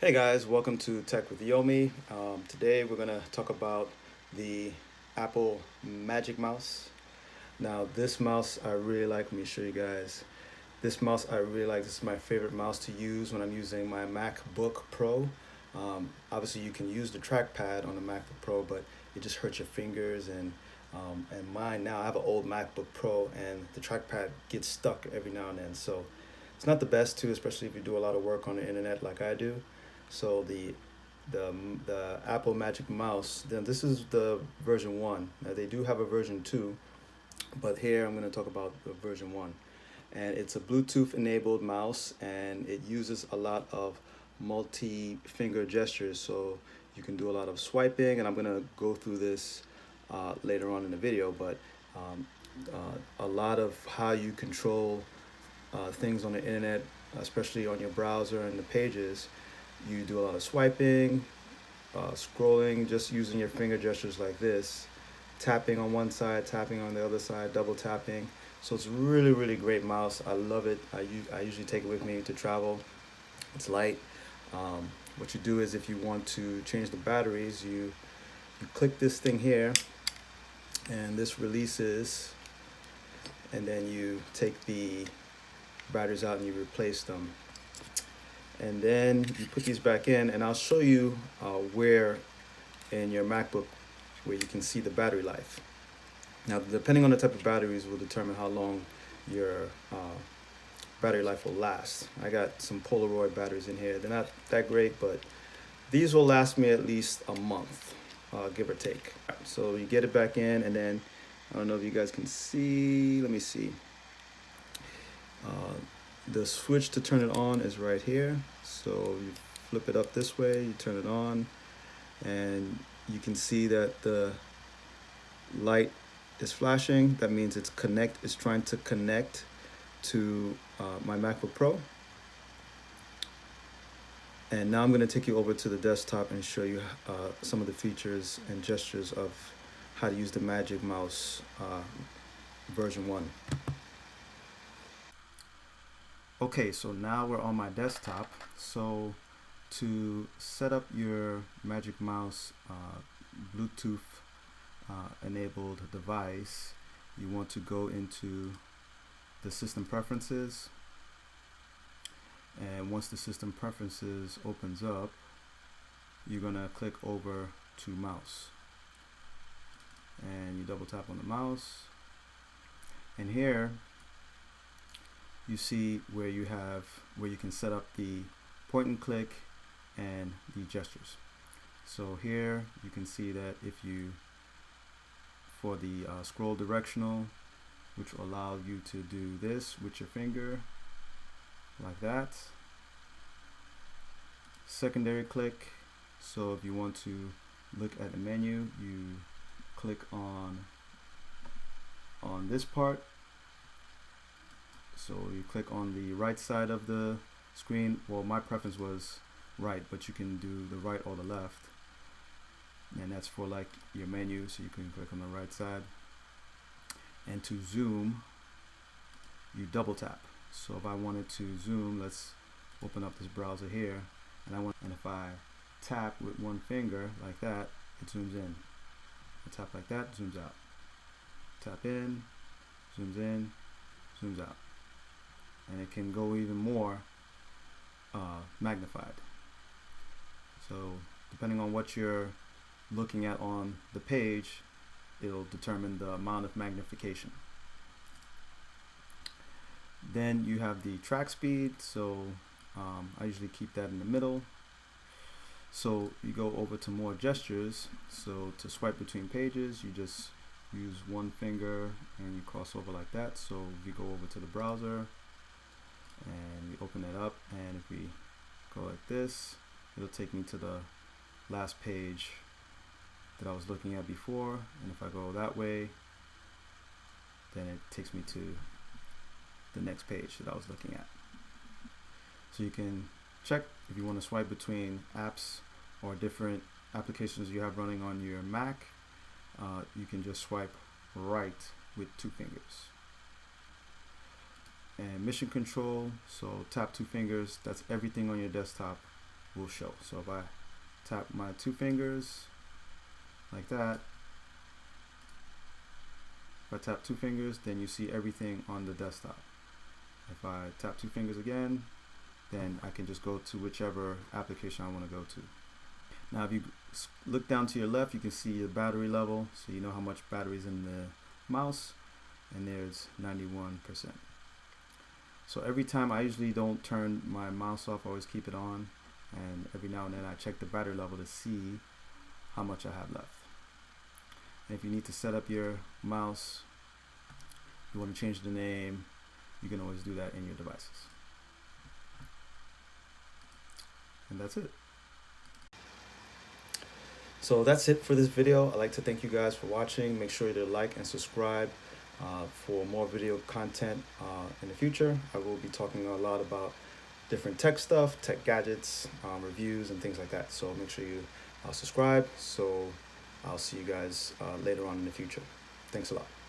Hey guys, welcome to Tech with Yomi. Today we're going to talk about the Apple Magic Mouse. Now, this mouse I really like. Let me show you guys. This mouse I really like. This is my favorite mouse to use when I'm using my MacBook Pro. Obviously, you can use the trackpad on the MacBook Pro, but it just hurts your fingers. And mine now, I have an old MacBook Pro, and the trackpad gets stuck every now and then. So it's not the best too, especially if you do a lot of work on the internet like I do. So the Apple Magic Mouse, then this is the version 1. Now they do have a version 2, but here I'm going to talk about the version 1. And it's a Bluetooth enabled mouse, and it uses a lot of multi-finger gestures, so you can do a lot of swiping, and I'm going to go through this later on in the video, but a lot of how you control things on the internet, especially on your browser and the pages. You do a lot of swiping, scrolling, just using your finger gestures like this, tapping on one side, tapping on the other side, double tapping. So it's really, really great mouse. I love it. I usually take it with me to travel. It's light. What you do is if you want to change the batteries, you click this thing here, and this releases, and then you take the batteries out and you replace them. And then you put these back in, and I'll show you where in your MacBook where you can see the battery life. Now, depending on the type of batteries will determine how long your battery life will last. I got some Polaroid batteries in here. They're not that great, but these will last me at least a month, give or take. So you get it back in, and then I don't know if you guys can see. Let me see. The switch to turn it on is right here. So you flip it up this way, you turn it on, and you can see that the light is flashing. That means it's trying to connect to my MacBook Pro. And now I'm going to take you over to the desktop and show you some of the features and gestures of how to use the Magic Mouse version 1. Okay, so now we're on my desktop. So to set up your Magic Mouse Bluetooth enabled device, you want to go into the system preferences, and once the system preferences opens up, you're gonna click over to mouse, and you double tap on the mouse, and here you see where you can set up the point and click and the gestures. So here you can see that if you, for the scroll directional, which will allow you to do this with your finger like that. Secondary click, so if you want to look at a menu, you click on this part. So you click on the right side of the screen. Well, my preference was right, but you can do the right or the left. And that's for like your menu, so you can click on the right side. And to zoom, you double tap. So if I wanted to zoom, let's open up this browser here, and if I tap with one finger like that, it zooms in. I tap like that, zooms out. Tap in, zooms out. And it can go even more magnified. So depending on what you're looking at on the page, it'll determine the amount of magnification. Then you have the track speed, so I usually keep that in the middle. So you go over to more gestures. So to swipe between pages, you just use one finger and you cross over like that. So we go over to the browser and we open it up, and if we go like this, it'll take me to the last page that I was looking at before, and if I go that way, then it takes me to the next page that I was looking at. So you can check if you want to swipe between apps or different applications you have running on your Mac. You can just swipe right with two fingers. And mission control, so tap two fingers, that's everything on your desktop will show. So if I tap my two fingers like that, if I tap two fingers, then you see everything on the desktop. If I tap two fingers again, then I can just go to whichever application I want to go to. Now if you look down to your left, you can see the battery level, so you know how much battery is in the mouse, and there's 91%. So every time, I usually don't turn my mouse off, I always keep it on, and every now and then I check the battery level to see how much I have left. And if you need to set up your mouse, you want to change the name, you can always do that in your devices. And that's it. So that's it for this video. I'd like to thank you guys for watching. Make sure to like and subscribe for more video content in the future. I will be talking a lot about different tech stuff, tech gadgets, reviews, and things like that. So make sure you subscribe. So I'll see you guys later on in the future. Thanks a lot.